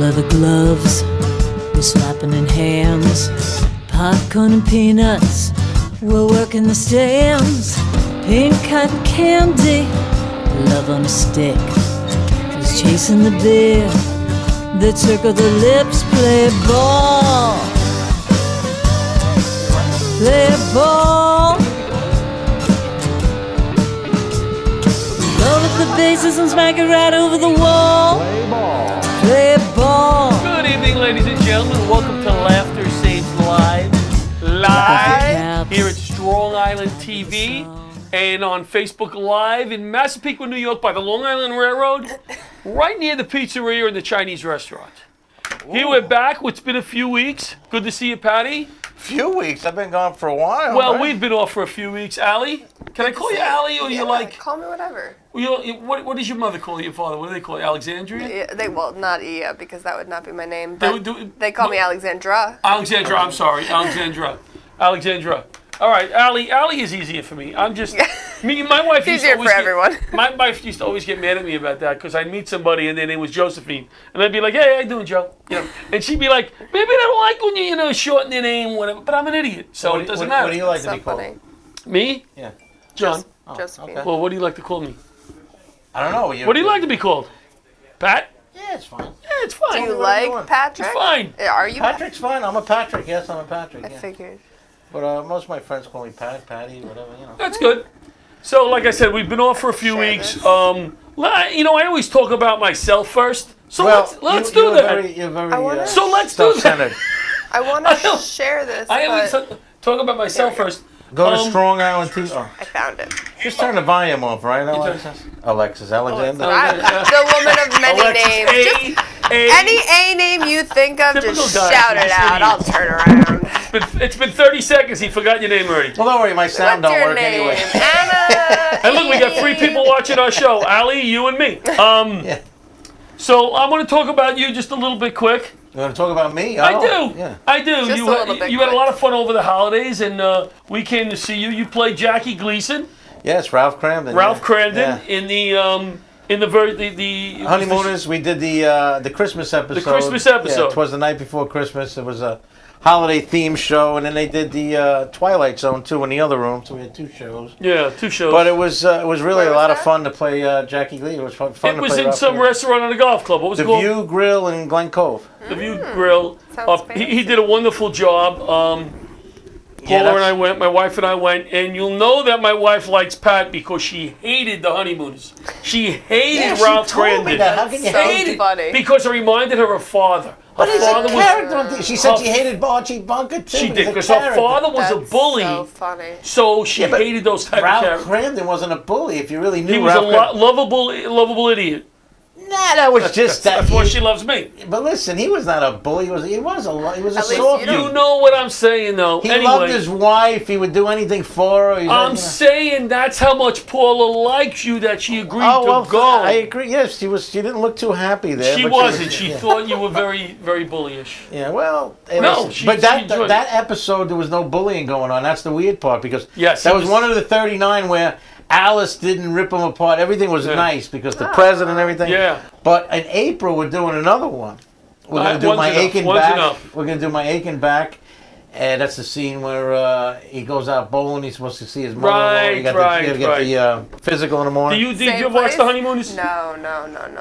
leather gloves, we're slapping in hams. Popcorn and peanuts, we're working the stands. Pink cotton candy, love on a stick. He's chasing the beer, the trick of the lips. Play ball, play ball. Go with the bases and smack it right over the wall. Play ball. Play ball. Good evening, ladies and gentlemen. Welcome to Laughter Saves Live here at Strong Island TV and on Facebook Live in Massapequa, New York by the Long Island Railroad, right near the pizzeria and the Chinese restaurant. Here we're back. It's been a few weeks. Good to see you, Patty. Few weeks. I've been gone for a while. Well, right? we've been off for a few weeks. Allie? Can I call you Allie or you like... Call me whatever. What does your mother call you, your father? What do they call you? Alexandria? Well, not Ia, because that would not be my name. They But they call me Alexandra. Alexandra, I'm sorry. Alexandra. All right, Allie is easier for me. I'm just... my wife used to Easier always for everyone. My wife used to always get mad at me about that because I'd meet somebody and their name was Josephine. And I'd be like, hey, how you doing, Joe? You know, and she'd be like, maybe I don't like when you shorten your name, whatever. But I'm an idiot, so it doesn't matter. What do you like So to be called? funny. Me? Yeah. John. Josephine. okay. Well, what do you like to call me? I don't know. What do you like to be called? Pat? Yeah, it's fine. Yeah, it's fine. Do you What are you like doing? Patrick? It's fine. Are you Patrick's fine. I'm a Patrick. Yes, I'm a Patrick. I Yeah. figured. But most of my friends call me Pat, Patty, whatever, That's good. So, like I said, we've been off for a few Share weeks. this. I always talk about myself first. So Well, let's do you're that. You're very I wanna- So let's do that. self-centered. I want I to know. share this, I always but talk about myself Here we go. first. Go to Strong Island TV. Oh, I found it. just turn the volume off, right, Alexis? Alexander. The woman of many names. Just any A name you think of, Typical just guy. shout it Just out. idiot. I'll turn around. It's been 30 seconds. He forgot your name already. Well, don't worry, my sound What's don't your work name? anyway. Anna. And look, we got 3 people watching our show. Allie, you and me. Yeah. So I want to talk about you just a little bit quick. You want to talk about me? I Oh, do. Yeah. I do. Just You a little bit you had a quick. lot of fun over the holidays, and we came to see you. You played Jackie Gleason, Yes, Ralph Cramden. Ralph yeah. Cramden, Yeah. in the Honeymooners, we did the Christmas episode. The Christmas episode. Yeah, it was the night before Christmas. It was a holiday theme show, and then they did the Twilight Zone too in the other room. So we had 2 shows. Yeah, 2 shows. But it was really Where a was lot of that? fun to play Jackie Lee. It was fun it to was play in Ralph some Cramden. restaurant on the golf club. What was The it called? View Grill in Glen Cove. The View Grill. Sounds He fancy. did a wonderful job. Paula and I went, my wife and I went, and you'll know that my wife likes Pat because she hated the honeymooners. She hated Ralph she told me Cramden. that. How can you So hate Hated funny. because it reminded her of her father. Her But he's a father character. on TV. She said her- she hated Archie Bunker too. She He's did a because her character. father was a That's bully, so funny. so she Yeah, but hated those type Ralph of characters. Cramden wasn't a bully. If you really knew He was a Ralph Cramden. lovable idiot. Nah, that was just that. That's why she loves me. But listen, he was not a bully. He was a At least softie. you You know what I'm saying, though. He anyway, loved his wife. He would do anything for her. I'm saying that's how much Paula likes you that she agreed to go. I agree. Yes, she was. She didn't look too happy there. She but wasn't. She yeah. thought you were very, very bullyish. Yeah. Well. No, listen, but she that enjoyed it. that episode there was no bullying going on. That's the weird part because Yes, that it was was- one of the 39 where Alice didn't rip them apart. Everything was Yeah. nice because the president and everything. Yeah. But in April we're doing another one. We're gonna do One's my enough. aching One's back. enough. We're gonna do my aching back. And that's the scene where he goes out bowling. He's supposed to see his mother-in-law. Right, You got right, to get the physical in the morning. Did Same you watch place? the honeymooners? No.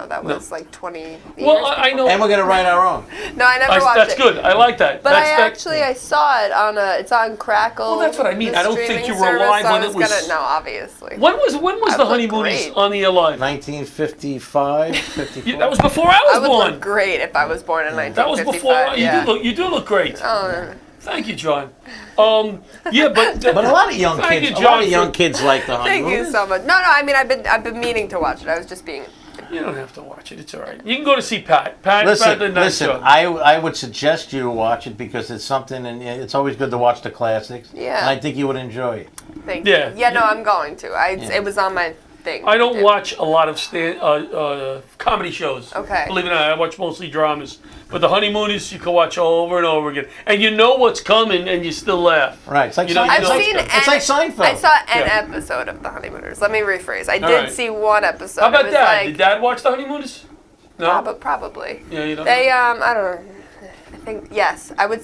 That was like 20 years Well, I know. And we're gonna write our own. No, I never watched That's it. good. I like that. But That's I saw it on it's on Crackle. Well, that's what I mean. the I don't think streaming you were service, alive so when I it was- No, obviously. When was I the look honeymooners great. on the Alive? 1955, 54. That was before I I was would born. look great if I was born in That was 1955. before. Yeah. You do look great. Oh, Thank you, John. Yeah, but But a lot of young Thank kids, you, a John, lot of young kids like the thank honeymoon. you so much. No, I mean I've been meaning to watch it. I was just being. you don't have to watch it. It's all right. You can go to see Pat. Pat did a nice Listen. job. I would suggest you to watch it because it's something, and it's always good to watch the classics. Yeah. And I think you would enjoy it. Thank Yeah. you. Yeah, no, I'm going to. It was on my thing. I don't to do. watch a lot of comedy shows. Okay. Believe it or not, I watch mostly dramas. But the honeymooners you can watch over and over again, and you know what's coming, and you still laugh. Right. It's like You know, Seinfeld. you I've seen. It's like Seinfeld. I saw an Yeah. episode of The Honeymooners. Let me rephrase. I All did right. see one episode. How It about was Dad? like- Did Dad watch the honeymooners? No? Probably. Yeah, you don't They, know? I don't know. I think yes. I would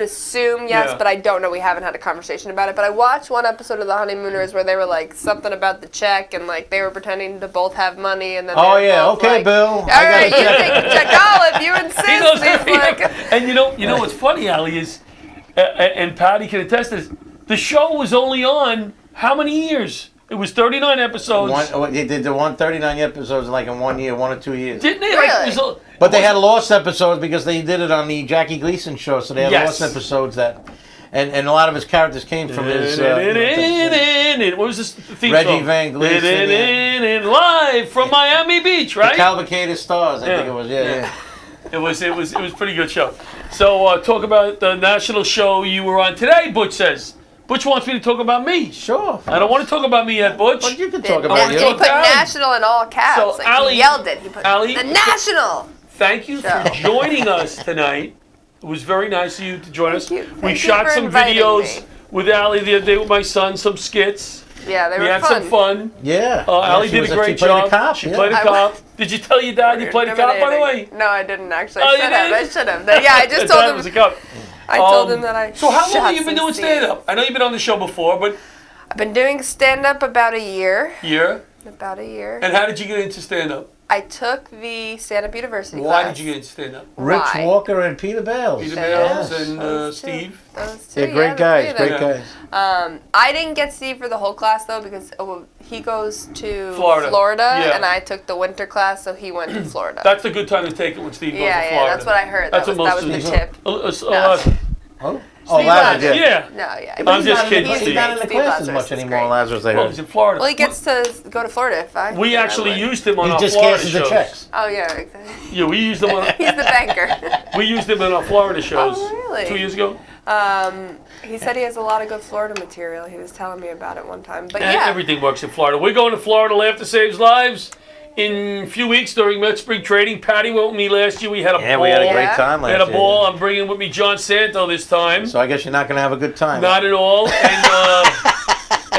assume yes, Yeah. but I don't know. We haven't had a conversation about it. But I watched one episode of The Honeymooners where they were like something about the check and like they were pretending to both have money and then. Oh, they were yeah. both Okay, like, Bill. All right, you take the check. Oh, if you insist. He knows He's like, and you know what's funny, Ali, is, and Patty can attest to this, the show was only on how many years? It was 39 episodes. They did the 139 episodes like in 1 year, 1 or 2 years. Didn't they? Really? Like, it was But they had lost episodes because they did it on the Jackie Gleason show, so they had Yes. lost episodes that, and a lot of his characters came from his. What was this theme Reggie song? Van Gleason, Live from Miami Beach, right? Cavalcade Stars, I Yeah. think it was. Yeah. It was a pretty good show. So talk about the national show you were on today. Butch says. Butch wants me to talk about me. Sure. I don't want to talk about me yet, Butch. But you can Did talk na- about He you. Look put down. national in all caps. So, like Ali- he yelled it. He put Ali- the national. Thank you for Show. joining us tonight. It was very nice of you to join us. you. We Thank you shot for some inviting videos me. with Ali the other day with my son, some skits. Yeah, they We were had fun. some fun. Yeah. Ali she did was a great she played job. a cop. She yeah. played a I cop. was- Did you tell your dad you played a cop, by the way? No, I didn't actually. Oh, I you should have. didn't? I should have. Yeah, I just His told dad him. was a cop. I told him that I. So how long shot have you been some doing stand-up? I know you've been on the show before, but I've been doing stand-up about a year. yeah. About a year. And how did you get into stand-up? I took the stand-up university Why class. did you get into stand-up? Rich Why? Walker and Peter Bales. Peter Yes. Bales and Those two. Steve. Those two, They're yeah, great the guys. three of Great them. guys. I didn't get Steve for the whole class though because he goes to Florida. Yeah. and I took the winter class, so he went to Florida. That's a good time to take it when Steve goes to yeah, Florida. that's what I heard. That's that what was most the students- tip. Oh, Steve Lazarus, Lazarus. yeah. No, yeah. I'm just not kidding, in the- Steve. He's not in the Steve class as Lazarus much is anymore, great. Lazarus, I Well, heard. he's in Florida. Well, he gets to go to Florida if I. We if I actually would. used him on He our just Florida cashes the shows. checks. Oh yeah, exactly. Yeah, we used him on. He's the banker. We used him in our Florida shows. Oh, really? 2 years ago. He said he has a lot of good Florida material. He was telling me about it one time. But And yeah, everything works in Florida. We're going to Florida. Laughter Saves Lives in a few weeks during Met Spring Trading. Patty went with me last year. We had a ball. We had a great Yeah. time We last had a year. ball. I'm bringing with me John Santo this time. So I guess you're not going to have a good time. Not at all.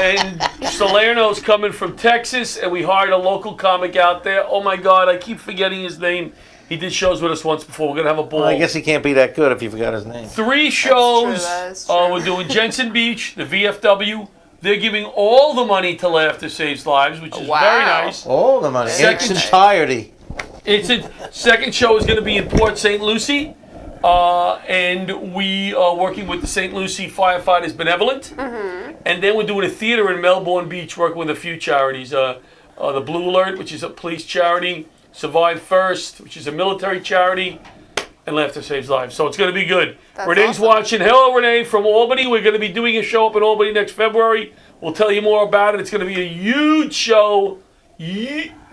And Salerno's coming from Texas, and we hired a local comic out there. Oh my God, I keep forgetting his name. He did shows with us once before. We're gonna have a ball. Well, I guess he can't be that good if you forgot his name. 3 shows. that is true. We're doing Jensen Beach, the VFW. They're giving all the money to Laughter Saves Lives, which is Wow. very nice. All the money. In Second- its entirety. It's a second show is going to be in Port St. Lucie, and we are working with the St. Lucie Firefighters Benevolent, and then we're doing a theater in Melbourne Beach, working with a few charities. The Blue Alert, which is a police charity, Survive First, which is a military charity, and Laughter Saves Lives. So it's going to be good. That's Renee's awesome. watching. Hello, Renee from Albany. We're going to be doing a show up in Albany next February. We'll tell you more about it. It's going to be a huge show.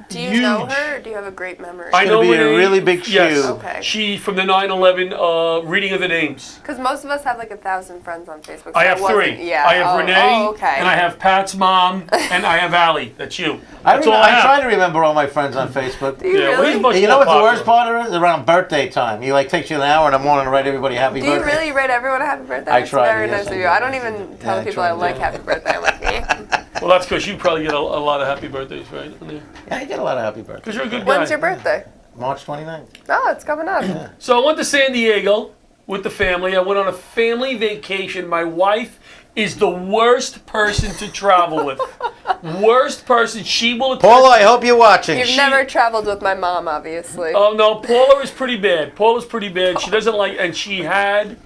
do you know her or do you have a great memory? I know gonna be a Renee. really big Yes. shoe. Okay. She from the 9/11 reading of the names. Because most of us have like 1,000 friends on Facebook. So I have that wasn't- 3. Yeah. I have Renee, Oh, okay. and I have Pat's mom, and I have Allie. That's you. I That's all I have. try to remember all my friends on Facebook. Do you Yeah, well, really? he's much And you know more what the worst popular. part is? Around birthday time. He takes you an hour in the morning to write everybody happy Do you birthday. really write everyone a happy birthday? I That's try to, very yes, nice I of you. do. I don't even tell Yeah, I people try I to. like happy birthday. I'm like, eh. Well, that's because you probably get a lot of happy birthdays, right? Yeah, I get a lot of happy birthdays. Because you're a good guy. When's your birthday? March 29th. Oh, it's coming up. So I went to San Diego with the family. I went on a family vacation. My wife is the worst person to travel with. Worst person. She will attest. Paula, I hope you're watching. You've never traveled with my mom, obviously. Oh no, Paula is pretty bad. Paula's pretty bad. She doesn't like, and she had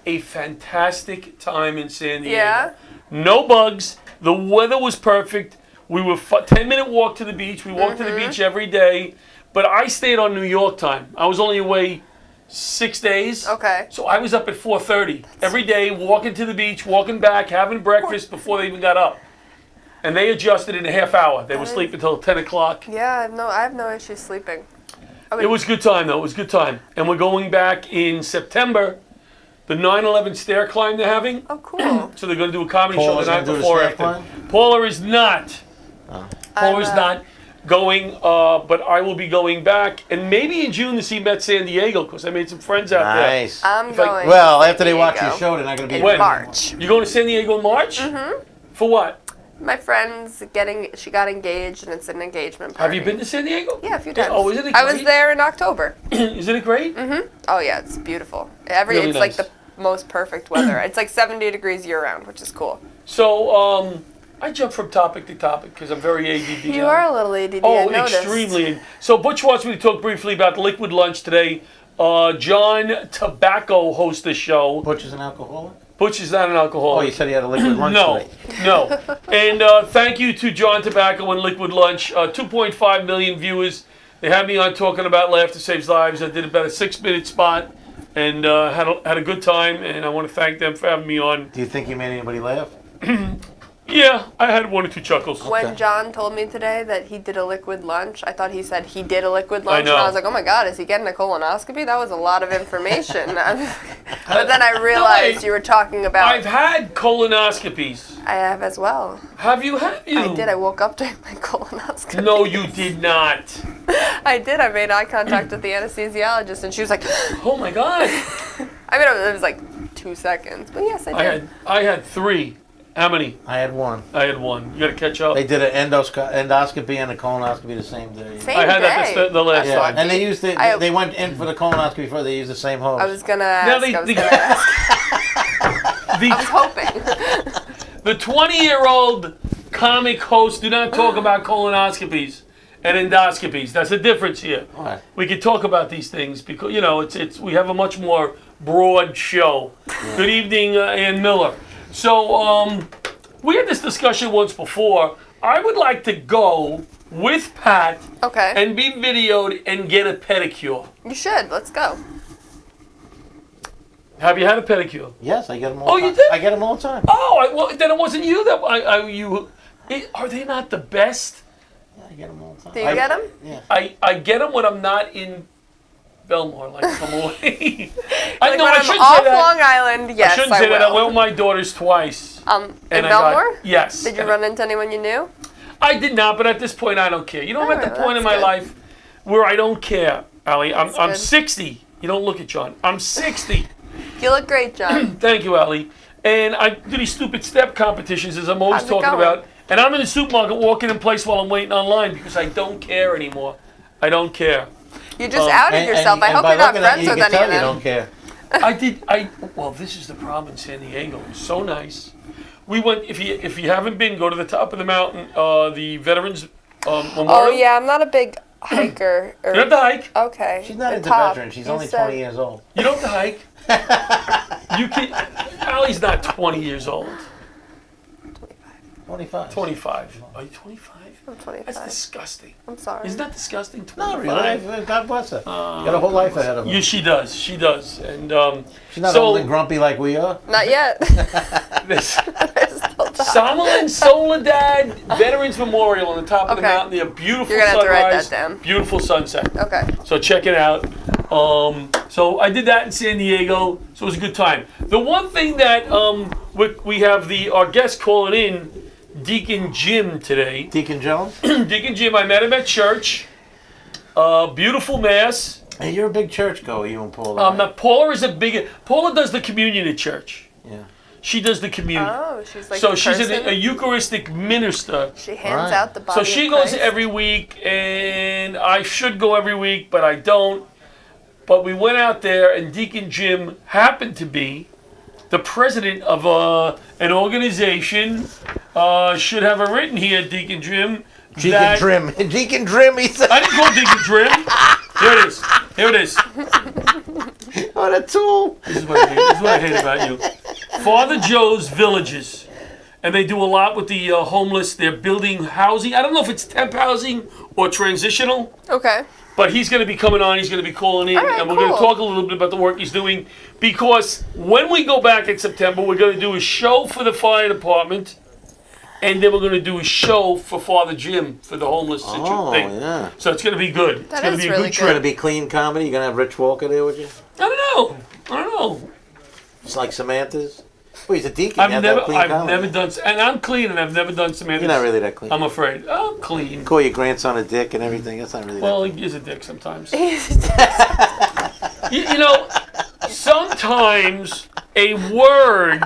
a fantastic time in San Diego. Yeah? No bugs. The weather was perfect. We were 10-minute walk to the beach. We walked to the beach every day. But I stayed on New York time. I was only away 6 days. Okay. So I was up at 4:30 every day, walking to the beach, walking back, having breakfast before they even got up. And they adjusted in a half hour. They would sleep until 10 o'clock. Yeah, I have no issue sleeping. It was a good time, though. It was a good time. And we're going back in September. The 9/11 stair climb they're having. Oh, cool. So they're going to do a comedy show Paula's the night gonna do the before stair after. climb? Paula is not. Paula is I'm, not going, but I will be going back. And maybe in June to see Met San Diego, because I made some friends out Nice. I'm If I- going. Well, to after they San watch your Diego show, they're not going to be in When? March. there. You going to San Diego in March? Mm-hmm. For what? My friend's she got engaged, and it's an engagement party. Have you been to San Diego? Yeah, a few times. Oh, isn't it great? I was there in October. Isn't it great? Oh yeah, it's beautiful. Really It's nice. like the most perfect weather. It's like 70 degrees year round, which is cool. So, I jump from topic to topic because I'm very ADD. You are a little ADD. Oh, I noticed. extremely. So Butch wants me to talk briefly about Liquid Lunch today. John Tobacco hosts the show. Butch is an alcoholic? Butch is not an alcoholic. Oh, you said he had a liquid lunch No, today. no. And thank you to John Tobacco and Liquid Lunch. 2.5 million viewers. They had me on talking about Laughter Saves Lives. I did about a 6-minute spot and had a good time. And I want to thank them for having me on. Do you think you made anybody laugh? Yeah, I had 1 or 2 chuckles. When John told me today that he did a liquid lunch, I thought he said he did a liquid lunch, know. and I was like, oh my god, is he getting a colonoscopy? That was a lot of information. But then I realized you were talking about... I've had colonoscopies. I have as well. Have you? I did. I woke up during my colonoscopy. No, you did not. I did. I made eye contact with the anesthesiologist, and she was like, Oh my God. I mean, it was like 2 seconds. But yes, I did. I had 3. How many? I had one. I had 1. You got to catch up. They did an endoscopy and a colonoscopy the same day. Same I had day. that the last Yeah, time. and they used they went in for the colonoscopy before they used the same hose. I was going to ask. Now I was hoping. The 20-year-old comic hosts do not talk about colonoscopies and endoscopies. That's the difference here. What? We can talk about these things because it's we have a much more broad show. Yeah. Good evening, Ann Miller. So we had this discussion once before. I would like to go with Pat and be videoed and get a pedicure. You should. Let's go. Have you had a pedicure? Yes, I get them all the time. You did? I get them all the time. Oh, well, then it wasn't you that are they not the best? Yeah, I get them all the time. Do you get them? Yeah. I get them when I'm not in Belmore, like come away. When I'm off Long Island, yes, I shouldn't say that. I went with my daughters twice. In Belmore? Yes. Did you run into anyone you knew? I did not, but at this point, I don't care. You know, I'm at the point in my life where I don't care, Allie. I'm 60. You don't look at John. I'm 60. You look great, John. Thank you, Allie. And I do these stupid step competitions, as I'm always talking about. And I'm in the supermarket walking in place while I'm waiting online because I don't care anymore. I don't care. You just outed yourself. I hope you're not friends with any of them. You don't care. Well, this is the problem in San Diego. It's so nice. We went, if you haven't been, go to the top of the mountain, the Veterans Memorial. Oh, yeah, I'm not a big hiker. You don't have to hike. Okay. She's not into veterans. She's only 20 years old. You don't have to hike. You can. Allie's not 20 years old. 25. 25. Are you 25? I'm 25. That's disgusting. I'm sorry. Isn't that disgusting? 25. Not really. God bless her. She's got a whole life ahead of her. Yeah, she does. She does. And she's not old and grumpy like we are. Not yet. Samalan Soledad Veterans Memorial on the top of the mountain. They have beautiful You're gonna have sunrise, to write that down. Beautiful sunset. Okay. So check it out. So I did that in San Diego. So it was a good time. The one thing that we have our guest calling in, Deacon Jim today. Deacon Jones? Deacon Jim, I met him at church. Beautiful mass. Hey, you're a big church goer, you and Paula. Now Paula is Paula does the communion at church. Yeah. She does the communion. Oh, she's like so she's a Eucharistic minister. She hands out the body. So she goes every week, and I should go every week, but I don't. But we went out there, and Deacon Jim happened to be the president of an organization. Should have it written here, Deacon Jim. Deacon Trim. Deacon Trim, he said. I didn't call Deacon Trim. Here it is. Here it is. Oh, the tool. This is what I hate about you. Father Joe's Villages. And they do a lot with the homeless. They're building housing. I don't know if it's temp housing or transitional. Okay. But he's going to be coming on. He's going to be calling in. Right, and we're going to talk a little bit about the work he's doing. Because when we go back in September, we're going to do a show for the fire department. And then we're going to do a show for Father Jim for the homeless thing. Yeah. So it's going to be good. It's going to be a good It's trip. going to be clean comedy. You're going to have Rich Walker there with you? I don't know. It's like Samantha's. Well, he's a deacon. I've never done, and I'm clean, and I've never done Samantha's. You're not really that clean. I'm afraid. I'm clean. Call your grandson a dick and everything. That's not really Well, he is a dick sometimes. you know, sometimes a word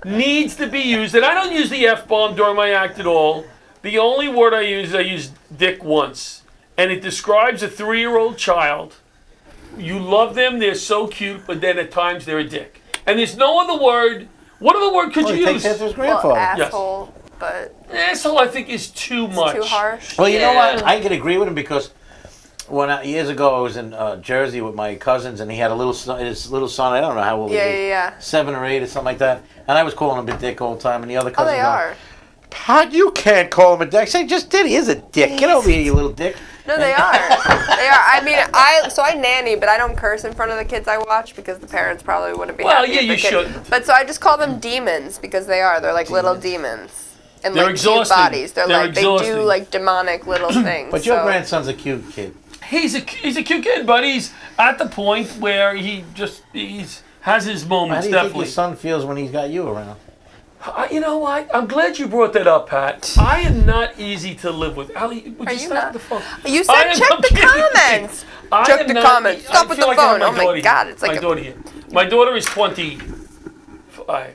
needs to be used. And I don't use the F-bomb during my act at all. The only word I use dick once. And it describes a 3-year-old child. You love them, they're so cute, but then at times they're a dick. And there's no other word. What other word could you He takes use? after his grandfather. Asshole, but Asshole, I think, is too much. too harsh. Well, you know Yeah. what? I can agree with him because years ago I was in Jersey with my cousins, and he had his little son. I don't know how old he is. Yeah. 7 or 8 or something like that. And I was calling him a dick all the time, and the other Oh, cousins they go, are. "How you can't call him a dick?" I say, "Just did. He is a dick. Get over here, you little dick." No, they are. They are. I mean, I nanny, but I don't curse in front of the kids I watch because the parents probably wouldn't be Well, happy. yeah, if the you kid- shouldn't. But so I just call them demons because they are. They're like little demons. And They're like exhausting. cute bodies. They're like they exhausting. do like demonic little things. But your so. grandson's a cute kid. He's a cute kid, but he's at the point where he's has his How moments, do you think definitely. your son feels when he's got you around? You know what? I'm glad you brought that up, Pat. I am not easy to live with. Ali, would Are you you stop not? the phone? You I said am check the kidding. comments. I Check am the not- comments. I Stop with feel the like I have phone. Oh my daughter God, here. it's like my a- daughter here. My daughter is 25,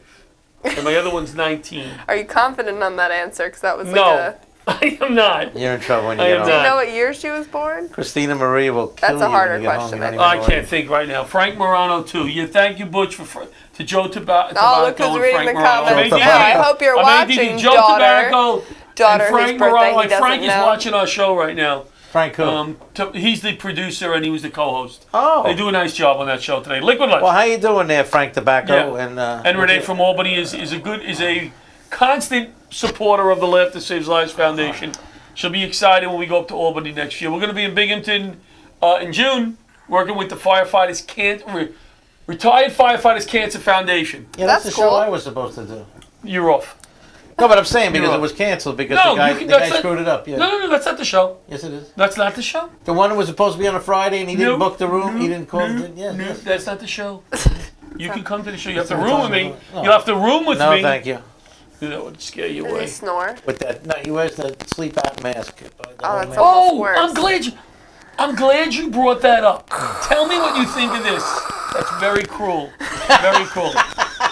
and my other one's 19. Are you confident on that answer? Because that was like No, a. I am not. You're in trouble when you I get am home. not. Do you know what year she was born? Christina Marie will kill That's a you harder when you get question, home. You don't I even I know can't it. think right now. Frank Morano too. Yeah, thank you, Butch, to Joe Tobacco Oh, look who's and reading Frank the Morano. comments. Joe Yeah, I hope you're watching, Joe daughter. Tobacco Daughter and whose Frank birthday Morano. he Like Frank doesn't is know. watching our show right now. Frank who? He's the producer and he was the co-host. Oh. They do a nice job on that show today. Liquid Lunch. Well, how you doing there, Frank Tobacco? Yeah. And Renee from Albany is a constant supporter of the Laughter Saves Lives Foundation. She'll be excited when we go up to Albany next year. We're going to be in Binghamton in June, working with the Retired Firefighters Cancer Foundation. Yeah, that's the That's show cool. I was supposed to do. You're off. No, but I'm saying because You're it was canceled because No, the guy, you can- the guy that's not- screwed it up. Yeah. No, that's not the show. Yes, it is. That's not the show. The one that was supposed to be on a Friday and he didn't No, book the room. He no, didn't call. no, Yes, no, yes. that's not the show. You can come to the show. You have to what we're room with talking me. about. No. You'll have to room with No, me. thank you. That would scare you Does he away. snore? With that, no, he wears the sleep app mask. Oh, that's mask. Oh, worse. I'm glad you brought that up. Tell me what you think of this. That's very cruel. Very cruel.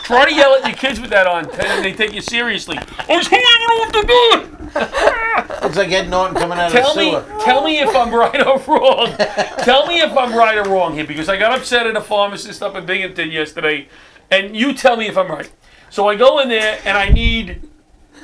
Try to yell at your kids with that on, and they take you seriously. I was hungry, I don't know what to do. It's like Ed Norton coming out Tell of the me, sewer. tell me if I'm right or wrong. Tell me if I'm right or wrong here, because I got upset at a pharmacist up in Binghamton yesterday, and you tell me if I'm right. So I go in there and I need,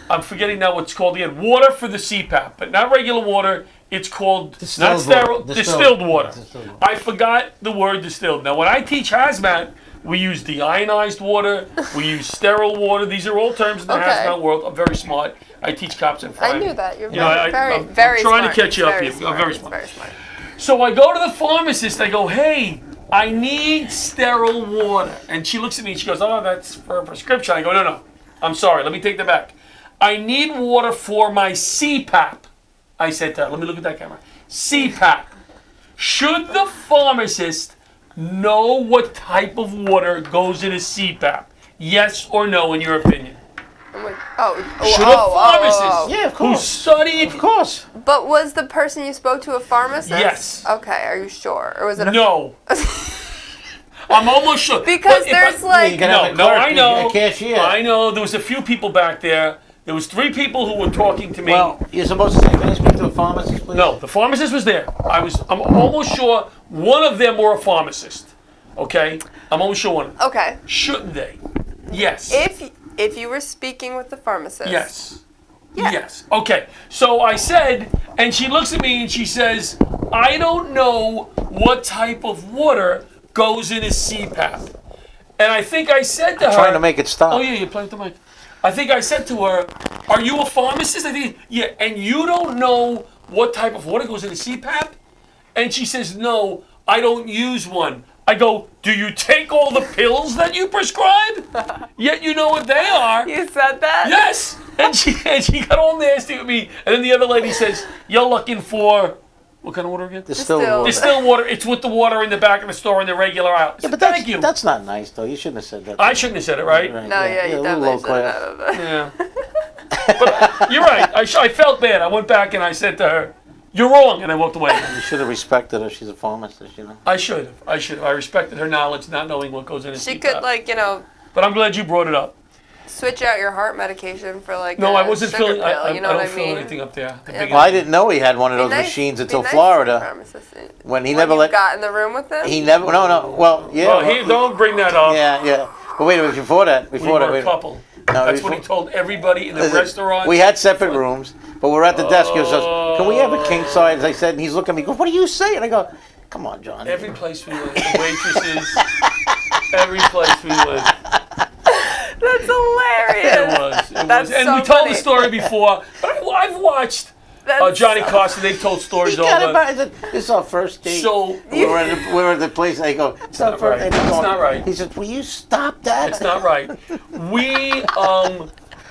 I'm forgetting now what it's called again, water for the CPAP, but not regular water. It's called Distilled not sterile, water. distilled water. Distilled water. I forgot the word distilled. Now, when I teach hazmat, we use deionized water, we use sterile water. These are all terms in the Okay. hazmat world. I'm very smart. I teach cops and fire. I knew that. You're You know, very, I'm very trying smart. to catch you up Very here. I'm smart. very He's smart. Very smart. So I go to the pharmacist. I go, hey, I need sterile water. And she looks at me and she goes, oh, that's for a prescription. I go, no. I'm sorry. Let me take that back. I need water for my CPAP. I said to her, let me look at that camera. CPAP. Should the pharmacist know what type of water goes in a CPAP? Yes or no, in your opinion? I'm like, oh, Should a pharmacist Yeah, of who course. studied... Of course. But was the person you spoke to a pharmacist? Yes. Okay, are you sure? Or was it a No. I'm almost sure. Because But if there's I- like You can have a No, clerk, I know. a cashier. I know. There was a few people back there. There was 3 people who were talking to me. Well, you're supposed to say, can I speak to a pharmacist, please? No, the pharmacist was there. I'm almost sure one of them were a pharmacist. Okay? I'm almost sure one of them. okay. Shouldn't they? Yes. If you were speaking with the pharmacist. Yes. Yeah. Yes. Okay. So I said, and she looks at me and she says, I don't know what type of water goes in a CPAP. And I think I said to her, Trying to make it stop. oh yeah, you're playing with the mic. I think I said to her, are you a pharmacist? I think, yeah, and you don't know what type of water goes in a CPAP? And she says, no, I don't use one. I go, do you take all the pills that you prescribe? Yet you know what they are. You said that? Yes! And she got all nasty with me. And then the other lady says, you're looking for, what kind of water again? Distilled Distilled. water. Distilled water. It's with the water in the back of the store in the regular aisle. Yeah, but Thank you. that's not nice, though. You shouldn't have said that. I shouldn't have said it, right? Right, No, yeah, a you little low definitely class. said that. Yeah. But you're right. I felt bad. I went back and I said to her, you're wrong. And I walked away. You should have respected her. She's a pharmacist, you know. I should have. I respected her knowledge, not knowing what goes in a She CPAP. could, like, But I'm glad you brought it up. switch out your heart medication for like No, a I wasn't sugar feeling. pill, I you know what don't I feel mean? anything up there. The Yeah. big Well, I didn't know he had one of those Be nice- machines be until nice to Florida. the pharmacist. When he When never you let. got in the room with him? He never. No. Well, yeah. Oh, don't bring that up. Yeah. But wait a minute. Before that. We Before were that. a Wait, couple. No, That's what he before- told everybody in the Listen, restaurant. We had separate rooms, but we're at the desk. He goes, "Can we have a king size?" I said, and he's looking at me. He goes, "What are you saying?" I go, "Come on, John." Every place we went, the waitresses, every place we went. That's hilarious. It was. That's And so we told funny. the story before, but I've watched That's Johnny so- Carson. They've told He stories got over. about. I said, "This is our first date." So we were at the place. I go, "It's our not first right. date." It's not right. He says, "Will you stop that?" It's not right.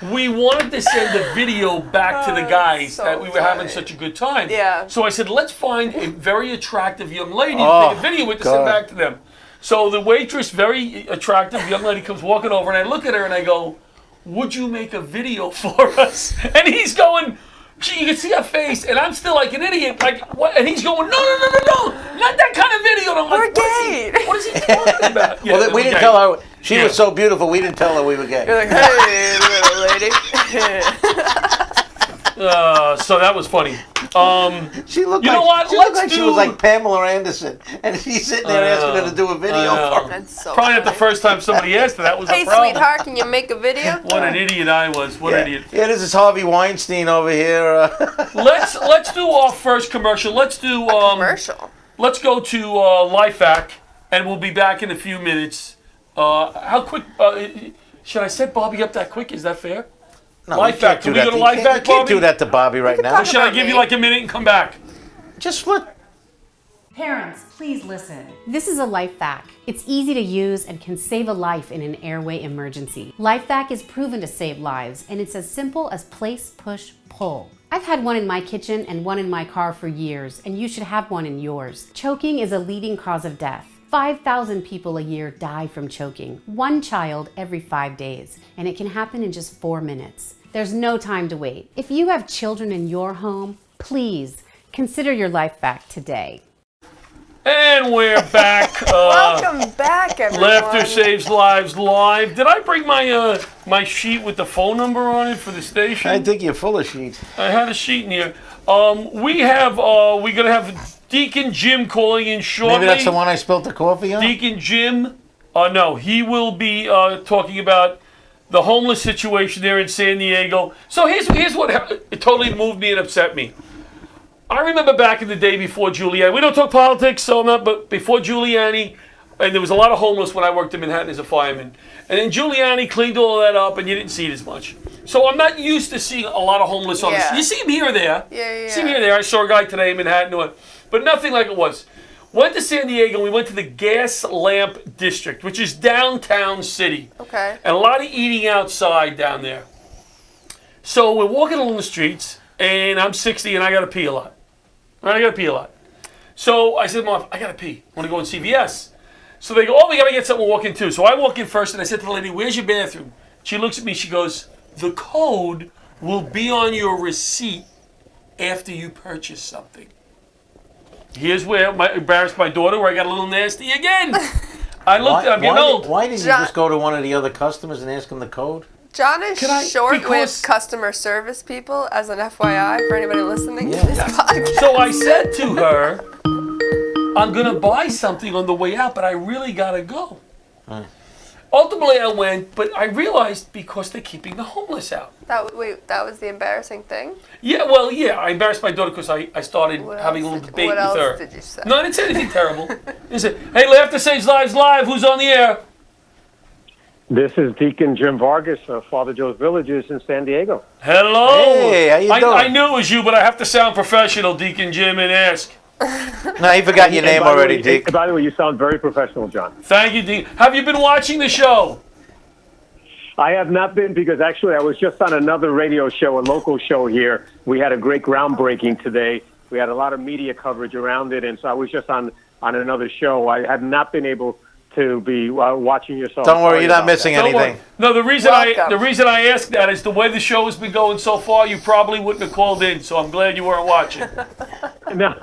We wanted to send a video back to the guys so that we were having funny. such a good time. Yeah. So I said, let's find a very attractive young lady to Oh, take a video with to send God. back to them. So the waitress, very attractive young lady, comes walking over, and I look at her and I go, would you make a video for us? And he's going, you can see her face, and I'm still like an idiot, like what? And he's going, no, not that kind of video. And I'm like, We're gay. what is he talking about? Yeah, Well, we didn't gay. tell her. She Yeah. was so beautiful. We didn't tell her we were gay. You're like, hey, little lady. So that was funny. She looked You like know what? she looked Let's like she do- was like Pamela Anderson, and he's sitting there asking her to do a video for him. That's so Probably not the funny. first time somebody asked her. That was Hey, a problem. sweetheart, can you make a video? What an idiot I was. What an idiot. Yeah, this is Harvey Weinstein over here. Let's do our first commercial. Let's do Commercial. Let's go to Life Hack, and we'll be back in a few minutes. How quick? Should I set Bobby up that quick? Is that fair? No, Life you can't Hack. Can do we that. go to You Life can't- Hack, You can't Bobby? do that to Bobby right now. Or should I give you like a minute and come back? Just flip. Parents, please listen. This is a LifeVac. It's easy to use and can save a life in an airway emergency. LifeVac is proven to save lives, and it's as simple as place, push, pull. I've had one in my kitchen and one in my car for years, and you should have one in yours. Choking is a leading cause of death. 5,000 people a year die from choking, one child every 5 days, and it can happen in just 4 minutes. There's no time to wait. If you have children in your home, please consider your LifeVac today. And we're back. Welcome back, everyone. Laughter Saves Lives live. Did I bring my my sheet with the phone number on it for the station? I think you're full of sheets. I had a sheet in here. We're gonna have Deacon Jim calling in shortly. Maybe that's the one I spilled the coffee on. Deacon Jim, no, he will be talking about the homeless situation there in San Diego. So here's what it totally moved me and upset me. I remember back in the day before Giuliani. We don't talk politics, so I'm not. But before Giuliani, and there was a lot of homeless when I worked in Manhattan as a fireman. And then Giuliani cleaned all that up, and you didn't see it as much. So I'm not used to seeing a lot of homeless on the Yeah. street. You see them here or there. Yeah. See them here or there. I saw a guy today in Manhattan, but nothing like it was. Went to San Diego. We went to the Gas Lamp District, which is downtown city. Okay. And a lot of eating outside down there. So we're walking along the streets, and I'm 60, and I got to pee a lot. I got to pee a lot. So I said, Mom, I got to pee. I want to go in CVS. So they go, oh, we got to get something to walk in too. So I walk in first, and I said to the lady, where's your bathroom? She looks at me, she goes, the code will be on your receipt after you purchase something. Here's where I embarrassed my daughter, where I got a little nasty again. I looked, I'm getting old. Why didn't you John- just go to one of the other customers and ask them the code? John is Can I- short because- with customer service people, as an FYI for anybody listening Yeah. to this podcast. So I said to her, I'm going to buy something on the way out, but I really got to go. Ultimately, I went, but I realized because they're keeping the homeless out. That was the embarrassing thing? Yeah, well, yeah, I embarrassed my daughter because I started What having a else little did- debate what with else her. did you say? No, I didn't say anything terrible. I said, hey, Laughter Saves Lives Live, who's on the air? This is Deacon Jim Vargas of Father Joe's Villages in San Diego. Hello. Hey, how you doing? I knew it was you, but I have to sound professional, Deacon Jim, and ask. No, you forgot your name And by the already, way- Dick. and By the way, you sound very professional, John. Thank you, Deacon. Have you been watching the show? I have not been because actually I was just on another radio show, a local show here. We had a great groundbreaking today. We had a lot of media coverage around it, and so I was just on another show. I have not been able to be watching your show. Don't worry, Sorry you're not about missing that. Don't worry. anything. No, the reason Welcome. I asked that is the way the show has been going so far. You probably wouldn't have called in, so I'm glad you weren't watching. No,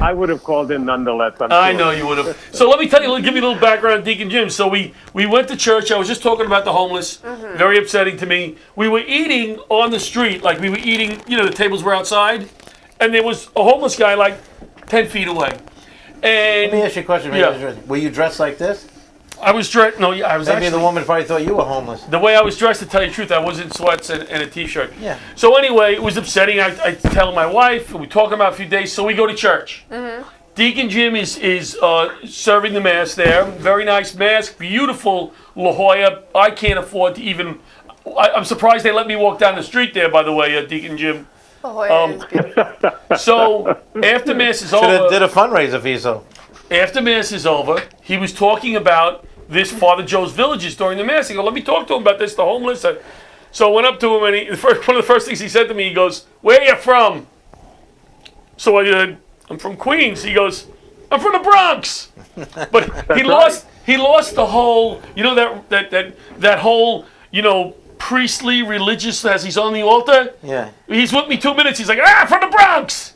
I would have called in nonetheless. I sure. know you would have. So let me tell you, give you a little background on Deacon Jim. So we went to church. I was just talking about the homeless. Very upsetting to me. We were eating on the street, like we were eating, the tables were outside, and there was a homeless guy like 10 feet away. And Let me ask you a question. Yeah. Were you dressed like this? I was dressed. No, I was Maybe actually. the woman probably thought you were homeless. The way I was dressed, to tell you the truth, I was in sweats and a t-shirt. Yeah. So anyway, it was upsetting. I tell my wife, we talking about a few days, so we go to church. Deacon Jim is serving the mass there. Very nice mass, beautiful La Jolla. I can't afford to even. I'm surprised they let me walk down the street there. By the way, Deacon Jim. Oh, yeah, it's beautiful. So after mass is Should have over, did a fundraiser for you, so. after mass is over, he was talking about this Father Joe's Villages during the mass. He goes, let me talk to him about this, the homeless. So I went up to him, and one of the first things he said to me, he goes, where are you from? So I said, I'm from Queens. He goes, I'm from the Bronx. But he lost the whole, that whole, priestly, religious, as he's on the altar. Yeah. He's with me 2 minutes. He's like, from the Bronx.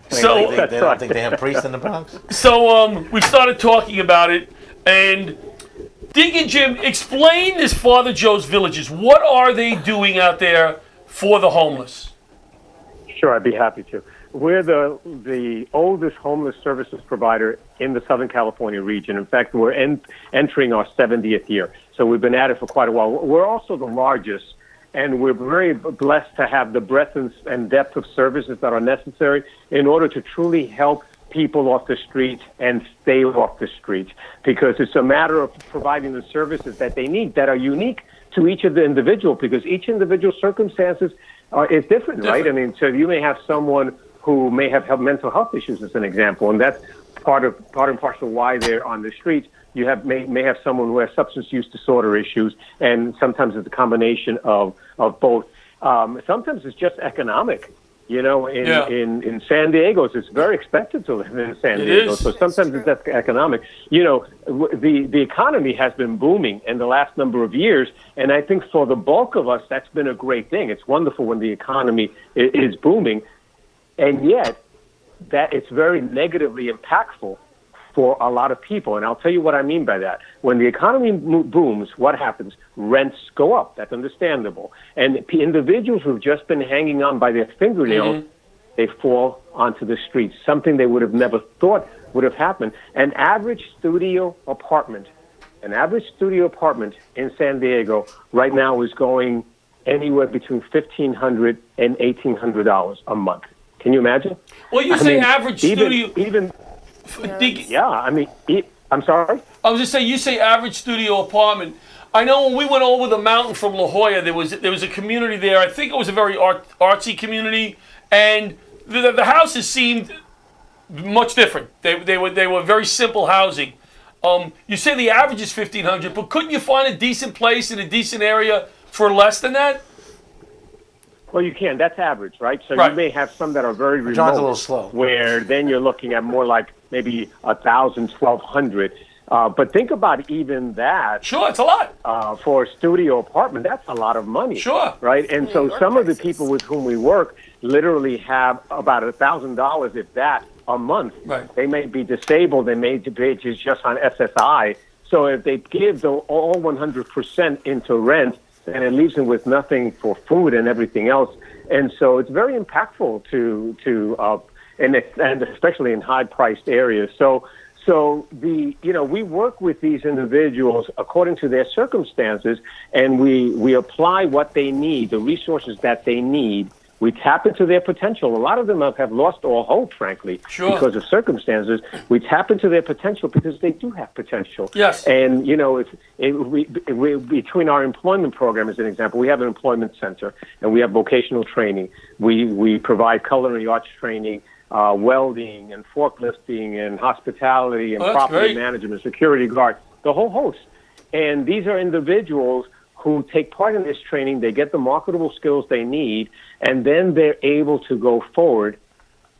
So They don't think they have priests in the Bronx? So we started talking about it, and Deacon Jim, explain this Father Joe's Villages. What are they doing out there for the homeless? Sure, I'd be happy to. We're the oldest homeless services provider in the Southern California region. In fact, we're entering our 70th year. So we've been at it for quite a while. We're also the largest, and we're very blessed to have the breadth and depth of services that are necessary in order to truly help people off the street and stay off the street, because it's a matter of providing the services that they need that are unique to each of the individual, because each individual circumstances is different, right? I mean, so you may have someone who may have mental health issues, as an example, and that's part and parcel why they're on the streets. You may have someone who has substance use disorder issues, and sometimes it's a combination of both. Sometimes it's just economic. In San Diego, it's very expensive to live in San Diego. So sometimes it's economic. The economy has been booming in the last number of years, and I think for the bulk of us, that's been a great thing. It's wonderful when the economy is booming, and yet that it's very negatively impactful for a lot of people. And I'll tell you what I mean by that. When the economy booms, what happens? Rents go up. That's understandable. And individuals who've just been hanging on by their fingernails, they fall onto the streets, something they would have never thought would have happened. An average studio apartment in San Diego right now is going anywhere between $1,500 and $1,800 a month. Can you imagine? Well, you say average studio. I'm sorry? I was just saying, you say average studio apartment. I know when we went over the mountain from La Jolla, there was a community there. I think it was a very artsy community, and the houses seemed much different. They were very simple housing. You say the average is $1,500, but couldn't you find a decent place in a decent area for less than that? Well, you can. That's average, right? So Right. you may have some that are very remote. John's a little slow. Where then you're looking at more like maybe 1,000, 1,200. But think about even that. Sure, it's a lot. For a studio apartment, that's a lot of money. Sure. Right? And so some of the people with whom we work literally have about $1,000, if that, a month. Right. They may be disabled. They may be just on SSI. So if they give all 100% into rent, and it leaves them with nothing for food and everything else. And so it's very impactful and especially in high-priced areas. So we work with these individuals according to their circumstances, and we apply what they need, the resources that they need. We tap into their potential. A lot of them have lost all hope, frankly, because of circumstances. We tap into their potential because they do have potential. Yes. And, we between our employment program, as an example, we have an employment center, and we have vocational training. We provide culinary arts training, welding and forklifting and hospitality and property management, security guard, the whole host. And these are individuals who take part in this training. They get the marketable skills they need, and then they're able to go forward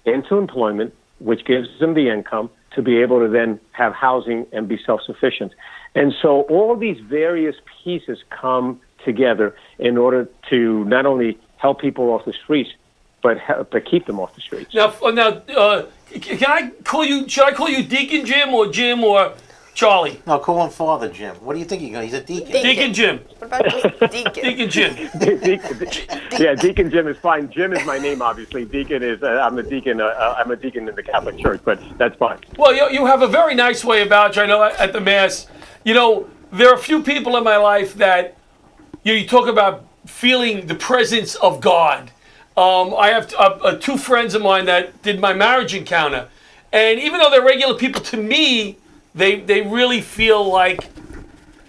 into employment, which gives them the income to be able to then have housing and be self-sufficient. And so all these various pieces come together in order to not only help people off the streets, but keep them off the streets. Now, can I call you? Should I call you Deacon Jim or Charlie? No, call him Father Jim. What do you think he's a deacon? Deacon Jim. What about just Deacon? Deacon Jim. Yeah, Deacon Jim is fine. Jim is my name, obviously. Deacon is I'm a deacon. I'm a deacon in the Catholic Church, but that's fine. Well, you have a very nice way about you. I know at the Mass. You know, there are a few people in my life that you talk about feeling the presence of God. I have two friends of mine that did my marriage encounter, and even though they're regular people, to me, they really feel like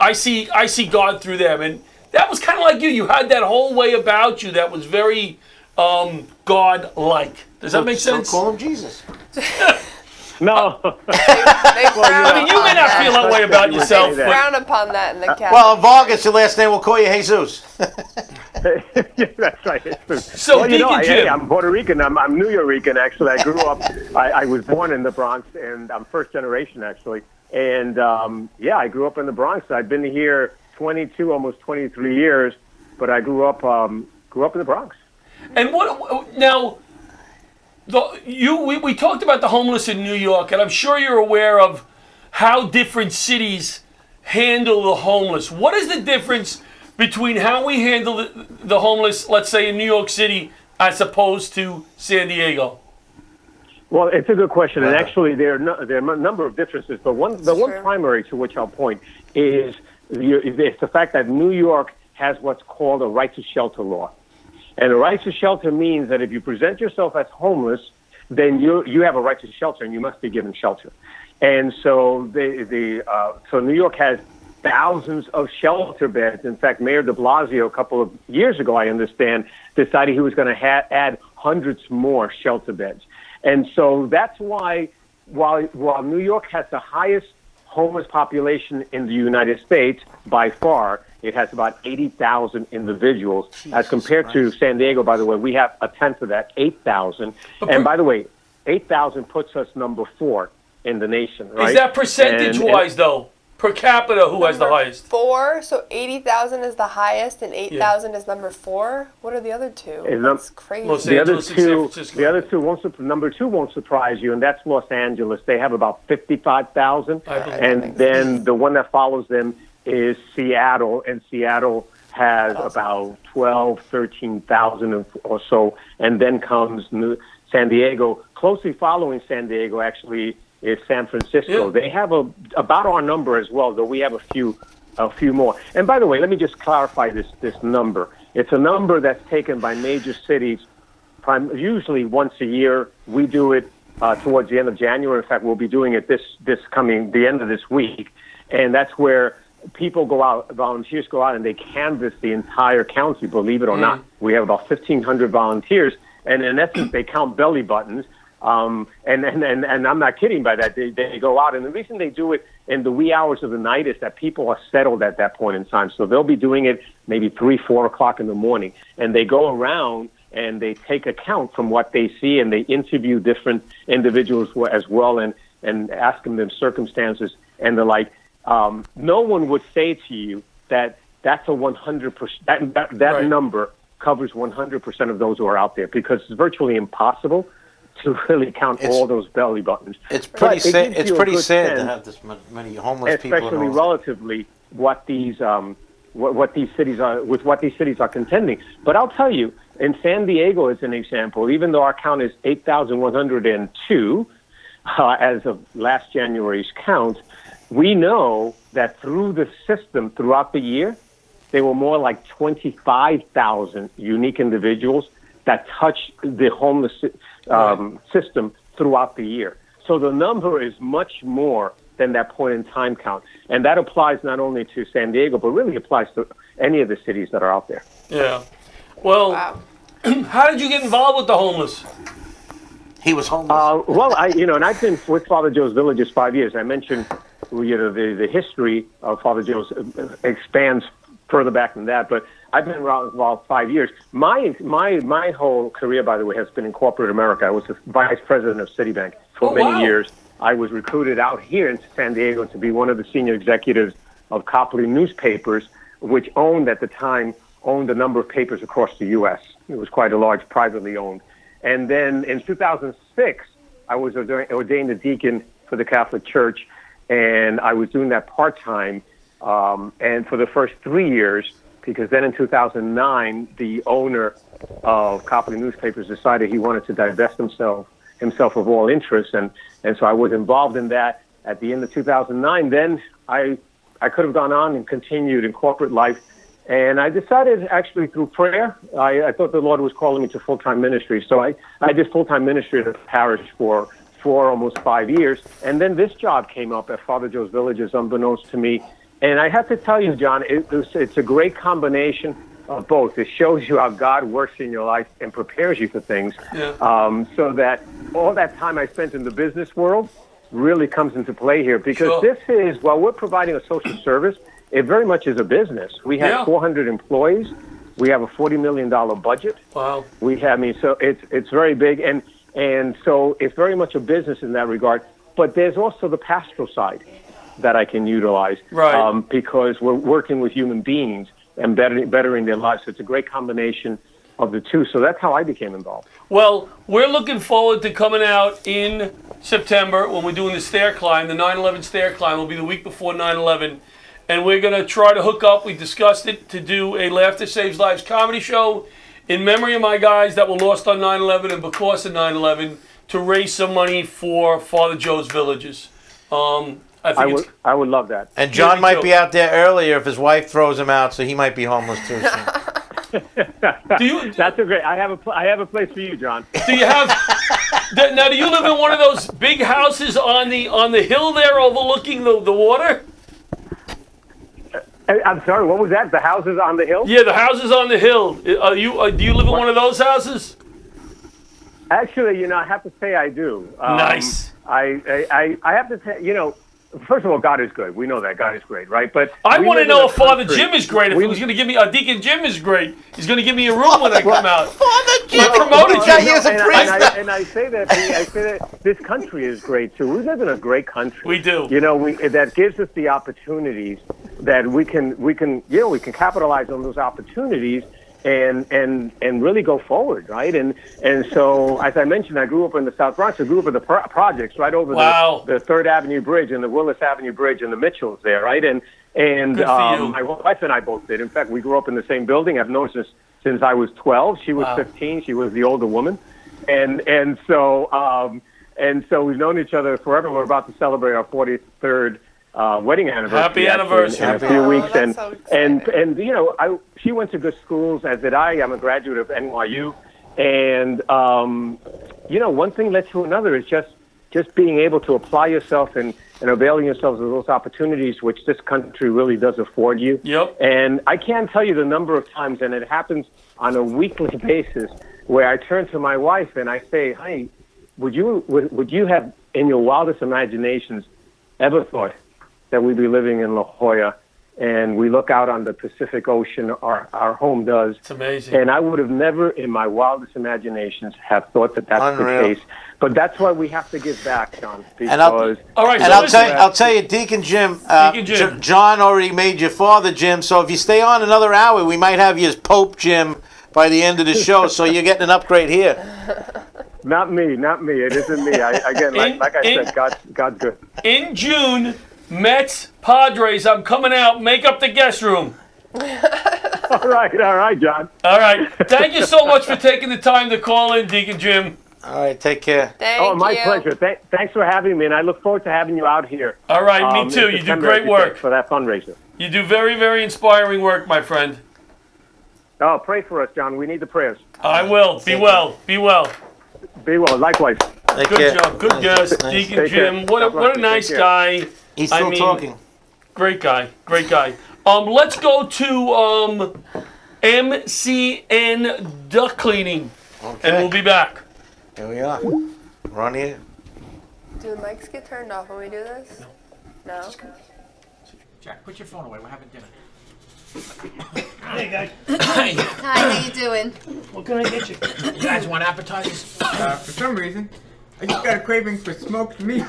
I see God through them, and that was kind of like you. You had that whole way about you that was very God-like. Does that make sense? So call him Jesus. No. I mean, you may not feel that way about yourself. They frown upon that in the Catholic. Well, Vargas, your last name, we'll call you Jesus. Yeah, that's right. So, well, you know, Deacon Jim. I'm Puerto Rican. I'm New Yorican, actually. I grew up, I was born in the Bronx, and I'm first generation, actually. And, I grew up in the Bronx. I've been here 22, almost 23 years, but I grew up in the Bronx. And what now? We talked about the homeless in New York, and I'm sure you're aware of how different cities handle the homeless. What is the difference between how we handle the homeless, let's say in New York City, as opposed to San Diego? Well, it's a good question, and actually there are a number of differences. But one primary to which I'll point is it's the fact that New York has what's called a right to shelter law. And a right to shelter means that if you present yourself as homeless, then you have a right to shelter, and you must be given shelter. And so so New York has thousands of shelter beds. In fact, Mayor de Blasio, a couple of years ago, I understand, decided he was going to add hundreds more shelter beds. And so that's why, while New York has the highest homeless population in the United States by far, it has about 80,000 individuals. As compared to San Diego, by the way, we have a tenth of that, 8,000. And by the way, 8,000 puts us number 4 in the nation, right? Is that percentage-wise, though? Per capita, who has the highest? 4, so 80,000 is the highest, and 8,000 is number 4. What are the other two? That's crazy. The other two number 2 won't surprise you, and that's Los Angeles. They have about 55,000, and then the one that follows them is Seattle, and Seattle has about 13,000 or so, and then comes San Diego. Closely following San Diego, actually, is San Francisco. Yeah. They have about our number as well, though we have a few more. And by the way, let me just clarify this number. It's a number that's taken by major cities, usually once a year. We do it towards the end of January. In fact, we'll be doing it the end of this week, and that's where people go out, volunteers go out, and they canvass the entire county. Believe it or not, we have about 1,500 volunteers, and in essence, they count belly buttons. And I'm not kidding by that. They go out, and the reason they do it in the wee hours of the night is that people are settled at that point in time. So they'll be doing it maybe 3, 4 o'clock in the morning, and they go around and they take account from what they see, and they interview different individuals as well, and ask them their circumstances and the like. No one would say to you that that's a 100%. That number covers 100% of those who are out there, because it's virtually impossible to really count all those belly buttons. It's pretty sad. It's pretty sad to have this many homeless people. Especially relatively what these cities are contending. But I'll tell you, in San Diego, as an example, even though our count is 8,102 as of last January's count, we know that through the system throughout the year, there were more like 25,000 unique individuals that touch the homeless system throughout the year. So the number is much more than that point in time count. And that applies not only to San Diego, but really applies to any of the cities that are out there. Yeah. Well, how did you get involved with the homeless? He was homeless. And I've been with Father Joe's Villages 5 years. I mentioned, the history of Father Joe's expands further back than that, but I've been involved 5 years. My whole career, by the way, has been in corporate America. I was the vice president of Citibank for many years. I was recruited out here in San Diego to be one of the senior executives of Copley Newspapers, which at the time owned a number of papers across the U.S. It was quite a large, privately owned. And then in 2006, I was ordained a deacon for the Catholic Church, and I was doing that part-time. And for the first 3 years, because then in 2009, the owner of Copley Newspapers decided he wanted to divest himself of all interest, and so I was involved in that. At the end of 2009, then I could have gone on and continued in corporate life, and I decided actually through prayer, I thought the Lord was calling me to full-time ministry, so I did full-time ministry at the parish for almost 5 years, and then this job came up at Father Joe's Villages, unbeknownst to me, and I have to tell you, John, it's a great combination of both. It shows you how God works in your life and prepares you for things, so that all that time I spent in the business world really comes into play here, because this is, while we're providing a social service, it very much is a business. We have 400 employees. We have a $40 million budget. Wow. So it's very big, and so it's very much a business in that regard. But there's also the pastoral side that I can utilize, right? Because we're working with human beings and bettering their lives. So it's a great combination of the two. So that's how I became involved. Well, we're looking forward to coming out in September when we're doing the stair climb. The 9/11 stair climb will be the week before 9/11. And we're going to try to hook up, we discussed it, to do a Laughter Saves Lives comedy show in memory of my guys that were lost on 9/11 and because of 9/11, to raise some money for Father Joe's Villages. I would love that. And John might be out there earlier if his wife throws him out, so he might be homeless too soon. That's a great. I have a place for you, John. Do you have? Now, do you live in one of those big houses on the hill there, overlooking the water? I'm sorry. What was that? The houses on the hill? Yeah, the houses on the hill. Do you live in one of those houses? Actually, I have to say I do. Nice. I have to say, first of all, God is good. We know that God is great, right? But I want to know if Father Jim is great. If he was going to give me Deacon Jim is great. He's going to give me a room when I come out. Father Jim promoted you. And I say that this country is great too. We live in a great country. We do. That gives us the opportunities that we can capitalize on those opportunities and really go forward, right? And so, as I mentioned, I grew up in the South Bronx. I grew up in the projects right over the 3rd Avenue Bridge and the Willis Avenue Bridge and the Mitchells there, right? And my wife and I both did. In fact, we grew up in the same building. I've known her since I was 12. She was 15. She was the older woman, and so we've known each other forever. We're about to celebrate our 43rd wedding anniversary. Happy anniversary! In a few weeks, and she went to good schools, as did I. I'm a graduate of NYU, and one thing led to another. Is just being able to apply yourself and availing yourselves of those opportunities, which this country really does afford you. Yep. And I can't tell you the number of times, and it happens on a weekly basis, where I turn to my wife and I say, "Hey, would you have in your wildest imaginations ever thought that we'd be living in La Jolla, and we look out on the Pacific Ocean, our home does." It's amazing. And I would have never in my wildest imaginations have thought that that's Unreal. the case. But that's why we have to give back, John. I'll tell you, Deacon Jim, John already made you Father Jim, so if you stay on another hour, we might have you as Pope Jim by the end of the show, so you're getting an upgrade here. Not me. It isn't me. Like I said, God's good. In June, Mets, Padres, I'm coming out. Make up the guest room. All right, John. All right. Thank you so much for taking the time to call in, Deacon Jim. All right, take care. My pleasure. Thanks for having me, and I look forward to having you out here. All right, me too. You do great work. For that fundraiser. You do very, very inspiring work, my friend. Oh, pray for us, John. We need the prayers. I will. Be well. Be well. Be well. Likewise. Good job. Good guess, Deacon Jim. What a nice guy. He's still talking. Great guy. Great guy. Let's go to MCN duck cleaning, and we'll be back. Here we are. We're on here. Do the mics get turned off when we do this? No? Jack, put your phone away. We're having dinner. Hey, guys. Hi, how you doing? What can I get you? You guys want appetizers? For some reason, I just got a craving for smoked meat.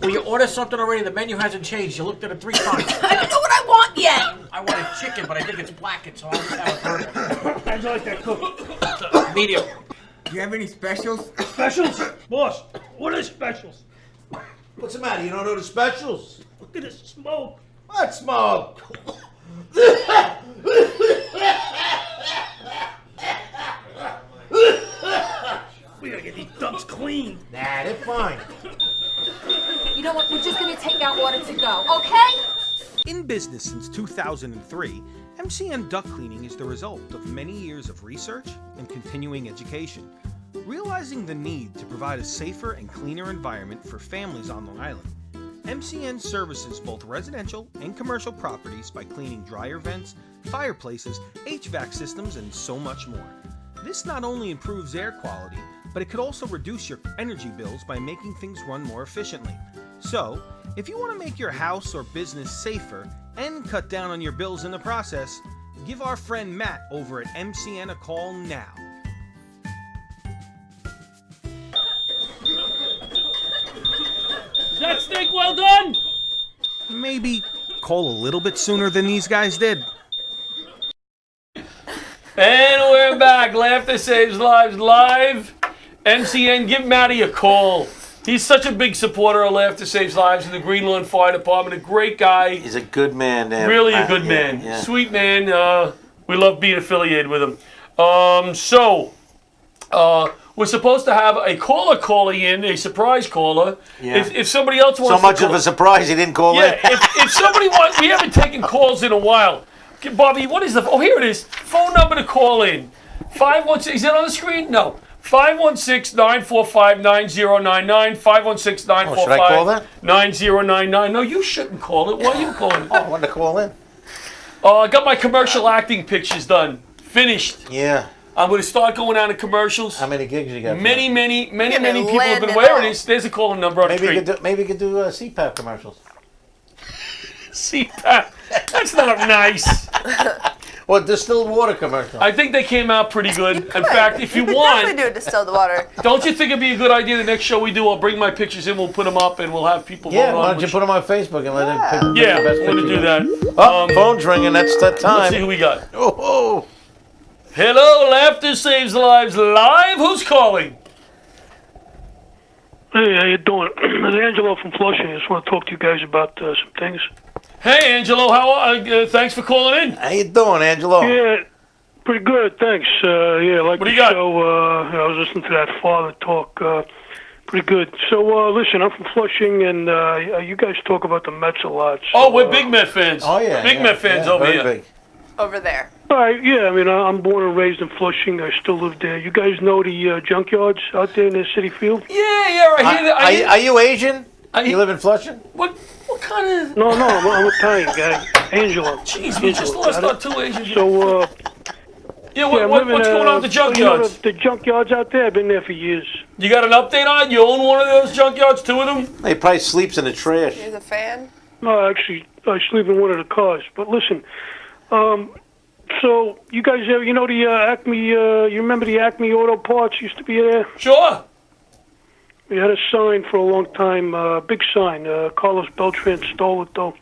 Well, you ordered something already. The menu hasn't changed. You looked at it 3 times. I don't know what I want yet. I wanted chicken, but I think it's blackened, so I'll just have a burger. How'd you like that cooked? Medium. Do you have any specials? Specials? Boss, what are specials? What's the matter? You don't know the specials? Look at this smoke. What smoke? We gotta get these dumps clean. Nah, they're fine. You know what? We're just gonna take our order to go, okay? In business since 2003, MCN Duct Cleaning is the result of many years of research and continuing education, realizing the need to provide a safer and cleaner environment for families on Long Island. MCN services both residential and commercial properties by cleaning dryer vents, fireplaces, HVAC systems, and so much more. This not only improves air quality, but it could also reduce your energy bills by making things run more efficiently. So, if you want to make your house or business safer and cut down on your bills in the process, give our friend Matt over at MCN a call now. Is that steak well done? Maybe call a little bit sooner than these guys did. And we're back. Laughter Saves Lives live. MCN, give Matty a call. He's such a big supporter of Laughter Saves Lives in the Green Lawn Fire Department. A great guy. He's a good man. Really a good man. Yeah. Sweet man. We love being affiliated with him. We're supposed to have a caller calling in, a surprise caller. Yeah. If somebody else wants So much to call, of a surprise he didn't call in. yeah, if somebody wants, we haven't taken calls in a while. Okay, Bobby, what is oh, here it is. Phone number to call in. 516, is it on the screen? No. 516-945-9099. 516-945-9099. Should I call that? No, you shouldn't call it. Why are you calling it? Oh, I wanted to call in. I got my commercial acting pictures done. Finished. Yeah. I'm going to start going out in commercials. How many gigs you got? Many people have been landed wearing up. this. There's a calling number on the screen. Maybe you could do CPAP commercials. CPAP. That's not nice. Or distilled water commercial. I think they came out pretty good. In fact, if you Definitely want, do distilled water. don't you think it'd be a good idea the next show we do, I'll bring my pictures in, we'll put them up, and we'll have people Yeah, vote why on don't you which- put them on Facebook and let them pick Yeah, the best we're going to picture. do that. Oh, phone's ringing. That's that Let's time. see who we got. Oh. Hello, Laughter Saves Lives live. Who's calling? Hey, how you doing? It's Angelo from Flushing. I just want to talk to you guys about some things. Hey, Angelo. How are thanks for calling in. How you doing, Angelo? Yeah, pretty good, thanks. Yeah, like What do the you got? show. I was listening to that father talk. Pretty good. So, listen, I'm from Flushing, and you guys talk about the Mets a lot. So, Oh, we're big Met fans. Oh, yeah. Big Met fans over very here. Big. Over there. All right, yeah, I mean, I'm born and raised in Flushing. I still live there. You guys know the junkyards out there in the city field? Yeah, I hear that. Are you Asian? You live in Flushing? What kind of... No, I'm Italian guy. Angelo. Jeez, we just lost our two Asian. So, yeah, I'm living, what's going on with the junkyards? You know, the junkyards out there, I've been there for years. You got an update on it? You own one of those junkyards, two of them? He probably sleeps in the trash. He's a fan. No, actually, I sleep in one of the cars. But listen, so you guys have, you know, the Acme, you remember the Acme Auto Parts used to be there? Sure. We had a sign for a long time, big sign. Carlos Beltran stole it, though.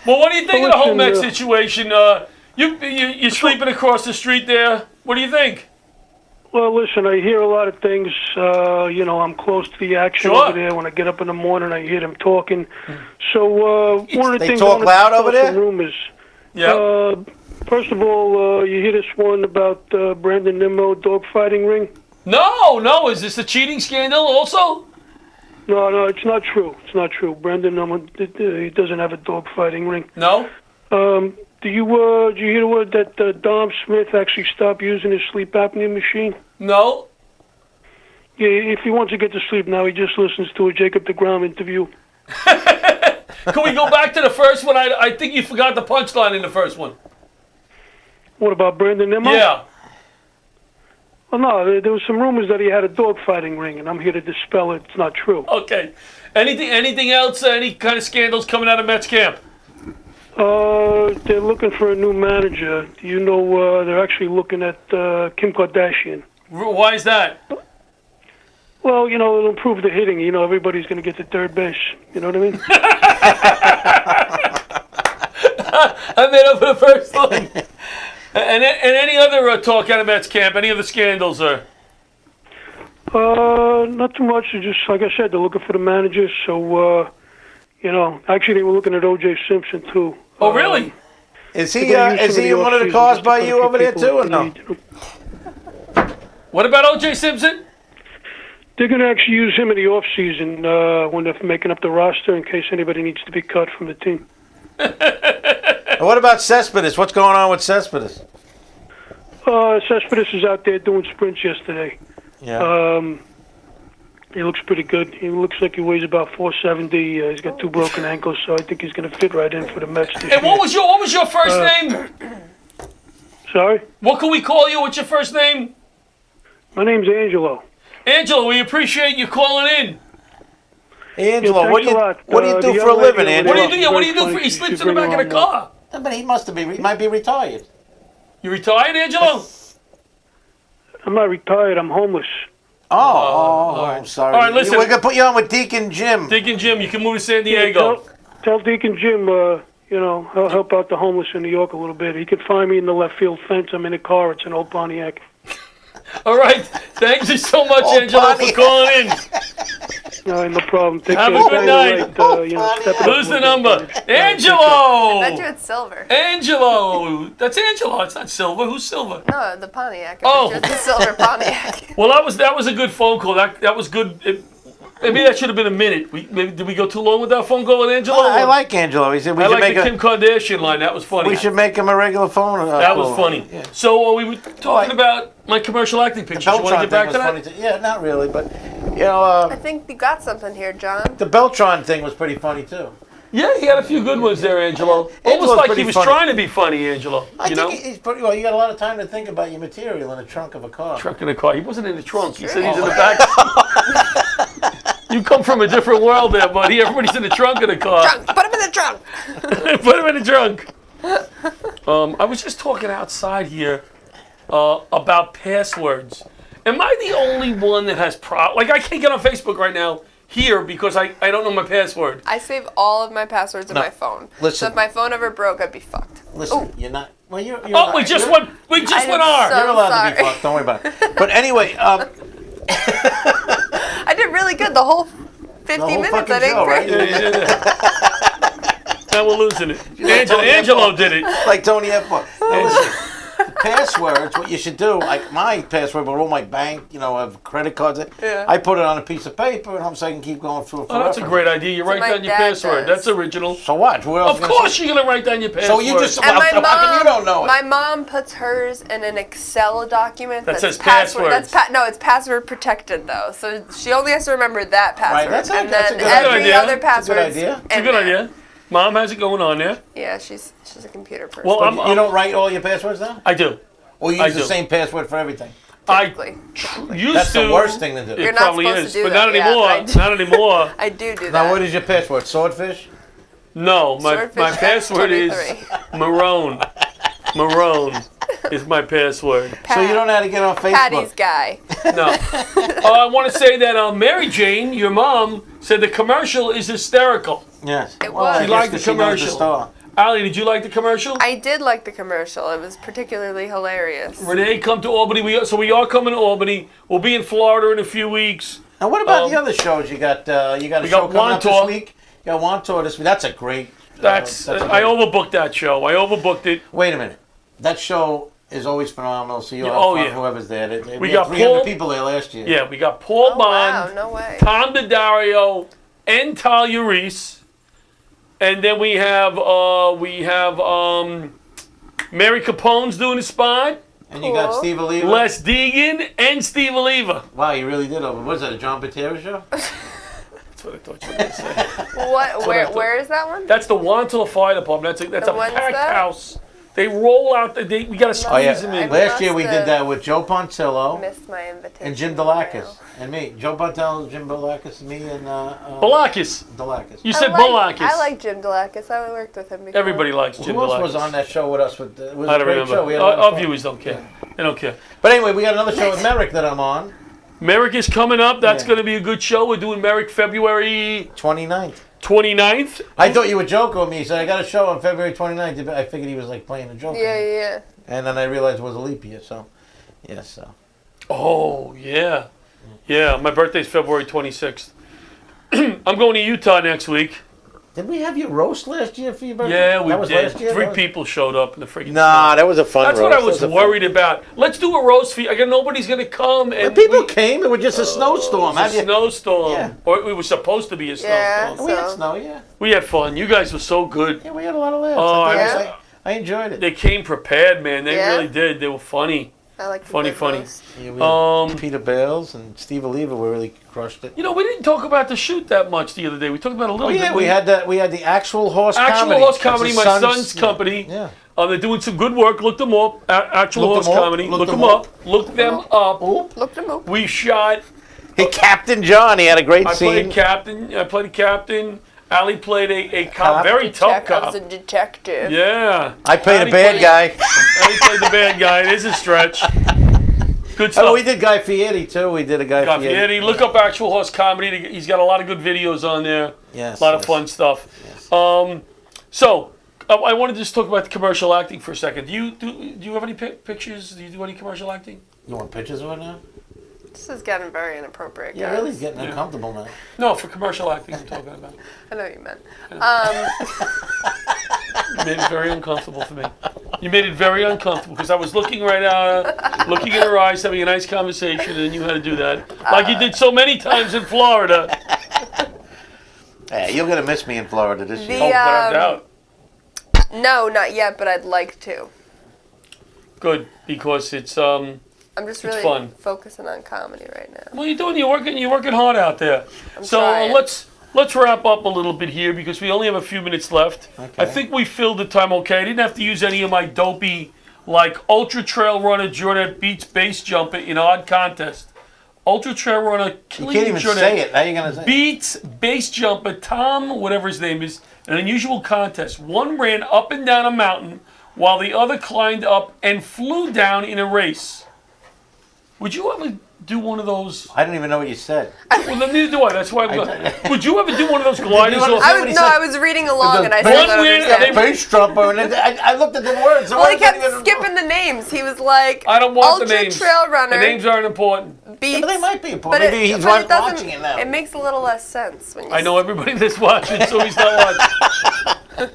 Well, what do you think of the whole Met Listen, situation? You're sleeping across the street there. What do you think? Well, listen, I hear a lot of things. You know, I'm close to the action Sure. over there. When I get up in the morning, I hear them talking. So one of the They things talk I loud wanna over discuss there? in rumors. Yeah. First of all, you hear this one about Brandon Nimmo dogfighting ring? No. Is this a cheating scandal also? No, it's not true. It's not true. Brandon Nimmo, he doesn't have a dogfighting ring. No. Did you hear the word that Dom Smith actually stopped using his sleep apnea machine? No. Yeah, if he wants to get to sleep now, he just listens to a Jacob deGrom interview. Can we go back to the first one? I think you forgot the punchline in the first one. What about Brandon Nimmo? Yeah. Well, no, there was some rumors that he had a dogfighting ring, and I'm here to dispel it. It's not true. Okay. Anything else? Any kind of scandals coming out of Mets camp? They're looking for a new manager. Do you know they're actually looking at Kim Kardashian? Why is that? Well, you know, it'll improve the hitting. You know, everybody's going to get to third base. You know what I mean? I made up for the first one. And any other talk out of Mets camp? Any other scandals? Not too much. Just like I said, they're looking for the manager. So, actually they were looking at O.J. Simpson too. Oh, really? Is he in one of the cars by you over there too, or no? What about O.J. Simpson? They're going to actually use him in the off season when they're making up the roster in case anybody needs to be cut from the team. And what about Cespedes? What's going on with Cespedes? Cespedes is out there doing sprints yesterday. Yeah. He looks pretty good. He looks like he weighs about 470. He's got 2 broken ankles, so I think he's going to fit right in for the Mets this year. And what was your first name? Sorry? What can we call you? What's your first name? My name's Angelo. Angelo, we appreciate you calling in. Angelo, what do you do for a living, Angelo? What do you do? He sleeps in the back of the car. No, but he might be retired. You retired, Angelo? I'm not retired. I'm homeless. I'm sorry. All right, listen. We're going to put you on with Deacon Jim. Deacon Jim, you can move to San Diego. Tell Deacon Jim, I'll help out the homeless in New York a little bit. He can find me in the left field fence. I'm in a car. It's an old Pontiac. All right. Thank you so much, Angelo, for calling in. All right, no problem. Take Have care. a good night. Lose the number. Angelo! I bet you it's silver. Angelo! That's Angelo. It's not Silver. Who's Silver? No, the Pontiac. I bet you it's the silver Pontiac. Well, that was a good phone call. That was good. Maybe that should have been a minute. Did we go too long with that phone call with Angelo? I like Angelo. He said we I should like make the Kim Kardashian line. That was funny. We should make him a regular phone. That was funny. Yeah. So we were talking about my commercial acting pictures. You want to get back to that? Yeah, not really, but I think you got something here, John. The Beltron thing was pretty funny too. Yeah, he had a few good ones there, Angelo. Almost like he was trying to be funny, Angelo. I think he's pretty well. You got a lot of time to think about your material in the trunk of a car. Trunk in a car. He wasn't in the trunk. He said he's in the back. You come from a different world there, buddy. Everybody's in the trunk of the car. Trunk. Put him in the trunk. Put him in the trunk. I was just talking outside here about passwords. Am I the only one that has Like, I can't get on Facebook right now here because I don't know my password. I save all of my passwords in my phone. Listen. So if my phone ever broke, I'd be fucked. Listen, you're not. Well, you're. We just went R. You're allowed to be fucked. Don't worry about it. But anyway, I did really good the whole 50 minutes. I did great. Yeah. Now we're losing it. Angelo did it. Like Tony F. Listen, passwords, what you should do, like my password, but all my bank, have credit cards. Yeah. I put it on a piece of paper and so I can keep going through it forever. Oh, that's a great idea. You write down your password. That's original. So what? Of course you're going to write down your password. So you just, and how come you don't know it? My mom puts hers in an Excel document that says password. No, it's password protected though. So she only has to remember that password. Right, that's a good other password. That's a good idea. It's a good idea. Mom has it going on there. Yeah, she's a computer person. Well, you don't write all your passwords down? I do. Or you use the same password for everything? Typically. That's the worst thing to do. You're It probably not is, supposed to do but that. not anymore. I do that. Now, what is your password? Swordfish? No, my password is Marone. Marone is my password. So you don't know how to get on Facebook? Patty's guy. No. I want to say that Mary Jane, your mom, said the commercial is hysterical. Yes. It was. She liked the commercial. Ali, did you like the commercial? I did like the commercial. It was particularly hilarious. Renee, come to Albany. We are coming to Albany. We'll be in Florida in a few weeks. Now, what about the other shows you got? You got a show coming up this week. You got One Tour this week. That's a great. I overbooked that show. I overbooked it. Wait a minute. That show is always phenomenal. So you have fun, whoever's there. We got 300 people there last year. Yeah, we got Paul Bond. Wow, no way. Tom DiDario, and Talia Reese. And then we have Mary Capone's doing a spot. And you got Steve Oliva. Les Deegan and Steve Oliva. Wow, you really did over. What is that, a John Patera show? That's what I thought you were going to say. Where is that one? That's the Wantagh Fire Department. That's a packed house. They roll out. We got to squeeze them in. Last year we did that with Joe Pontillo. Missed my invitation. And Jim Delakis. And me. Joe Pontillo, Jim Delakis, me, and... Balakis. Delakis. You said Balakis. I like Jim Delakis. I worked with him before. Everybody likes Jim Delakis. Who else was on that show with us? It was I a great don't show. remember. Our viewers don't care. They don't care. But anyway, we got another show with Merrick that I'm on. Merrick is coming up. That's going to be a good show. We're doing Merrick February 29th. 29th. I thought you were joking with me. He said, I got a show on February 29th. I figured he was like playing a joke. Yeah. And then I realized it was a leap year, so, yeah, so. Oh, yeah. Yeah, my birthday's February 26th. I'm going to Utah next week. Did we have your roast last year for your birthday? Yeah, we that was did. Last year? 3 people showed up in the freaking Nah, that was a fun That's roast. what I was worried about. Let's do a roast for you. Again, nobody's going to come. And people came. It was just a snowstorm. It was a snowstorm. Yeah. Or it was supposed to be a snowstorm. We had snow, yeah. We had fun. You guys were so good. Yeah, we had a lot of laughs. Oh, I enjoyed it. They came prepared, man. They really did. They were funny. I like funny. Yeah, we had Peter Bales and Steve Oliva really crushed it. You know, we didn't talk about the shoot that much the other day. We talked about it a little bit. Yeah, we had the Actual Horse Comedy. Actual Horse Comedy, my son's company. Yeah. They're doing some good work. Look them up. Actual Horse Comedy. Look them up. Look them up. Look them up. We shot. Hey, Captain John. He had a great scene. I played a captain. Ali played a cop, very tough cop. I was a detective. Yeah. I played a bad guy. Ali played the bad guy. It is a stretch. Good stuff. Oh, we did Guy Fieri, too. We did a Guy Fieri. Look up Actual Horse Comedy. He's got a lot of good videos on there. Yes. A lot of fun stuff. Yes. So, I wanted to just talk about the commercial acting for a second. Do you have any pictures? Do you do any commercial acting? You want pictures of it now? This is getting very inappropriate, guys. Yeah, really getting uncomfortable now. No, for commercial acting I'm talking about. I know what you meant. You made it very uncomfortable for me. You made it very uncomfortable because I was looking right at looking in her eyes, having a nice conversation, and you had to do that. Like you did so many times in Florida. Hey, you're going to miss me in Florida this year. Without doubt. No, not yet, but I'd like to. Good, because it's I'm just really fun. Focusing on comedy right now. Well, you're working hard out there. I'm so trying. let's wrap up a little bit here because we only have a few minutes left. Okay. I think we filled the time okay. I didn't have to use any of my dopey, like Ultra Trail Runner Jordan beats base jumper in odd contest. Ultra Trail Runner You can't even say it. How are you going to say it? Beats base jumper Tom, whatever his name is, in an unusual contest. One ran up and down a mountain while the other climbed up and flew down in a race. Would you ever do one of those? I don't even know what you said. Well, neither do I. That's why would you ever do one of those gliders? I was reading along and I said that. Base jumper, and I looked at the words. Well, he kept skipping the names. He was like, I don't want Ultra the names. Trail Runner. The names aren't important. Beats, but they might be important. Maybe he's watching it now. It makes a little less sense when you. I know everybody that's watching, so he's not watching.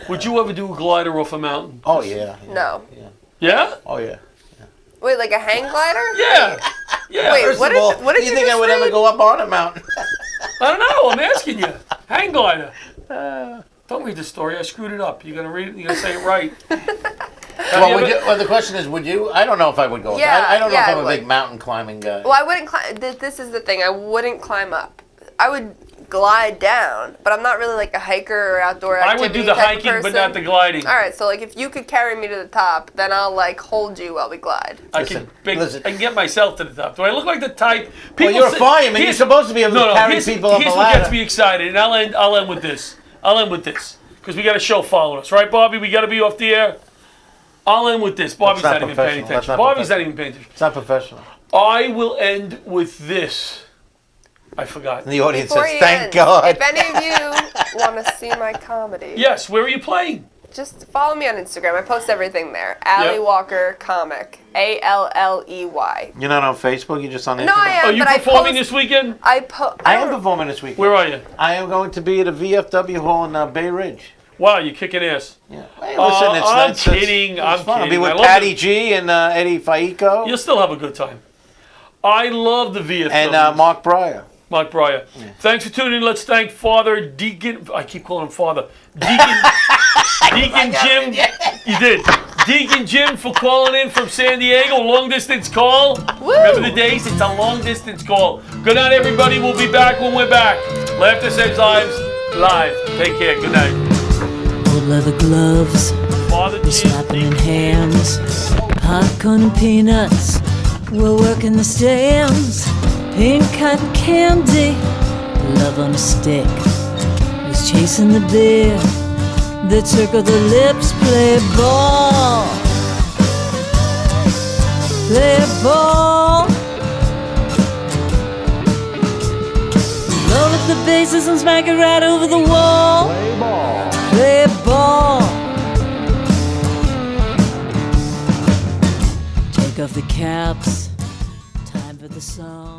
Would you ever do a glider off a mountain? Oh yeah. No. Yeah? Oh yeah. Wait, like a hang glider? Yeah. Yeah. Wait, First what of all, did do you think I would ever go up on a mountain? I don't know. I'm asking you. Hang glider. Don't read the story. I screwed it up. You're gonna read it. You're gonna say it right. Well, the question is, would you? I don't know if I would go. Yeah, I don't know if I'm I a would. big mountain climbing guy. Well, I wouldn't climb. This is the thing. I wouldn't climb up. I would glide down, but I'm not really like a hiker or outdoor activity I would do the type of hiking, but person. not the gliding. All right, so like if you could carry me to the top, then I'll like hold you while we glide. I can get myself to the top. Do I look like the type? Well, you're a fireman. You're supposed to be able to carry people up a ladder. Here's what gets me excited, and I'll end with this. Because we got a show following us, right, Bobby? We got to be off the air. I'll end with this. Bobby's not even paying attention. Bobby's not even paying attention. It's not professional. I will end with this. I forgot. And the audience says, "Thank God." If any of you want to see my comedy, yes. Where are you playing? Just follow me on Instagram. I post everything there. Alley Walker Comic. ALLEY. You're not on Facebook. You're just on Instagram. No, I am. Are you performing this weekend? I am performing this weekend. Where are you? I am going to be at a VFW hall in Bay Ridge. Wow, you're kicking ass. Yeah. Hey, listen, I'm kidding. It's I'm fun. kidding. I'll be with Patty G and Eddie Faico. You'll still have a good time. I love the VFW. And Mark Breyer. Mark Breyer. Yeah. Thanks for tuning in. Let's thank Father Deacon. I keep calling him Father. Deacon Jim. You did. Deacon Jim for calling in from San Diego. Long distance call. Woo! Remember the days? It's a long distance call. Good night, everybody. We'll be back when we're back. Laughter Saves Lives live. Take care. Good night. Old leather gloves. We're slapping in hands. Popcorn and peanuts. We're working the stands. Pink cotton candy. Love on a stick. He's chasing the beer. That circle the lips. Play ball. Play ball. Roll up the bases and smack it right over the wall. Play ball. Play ball. off the caps. Time for the song.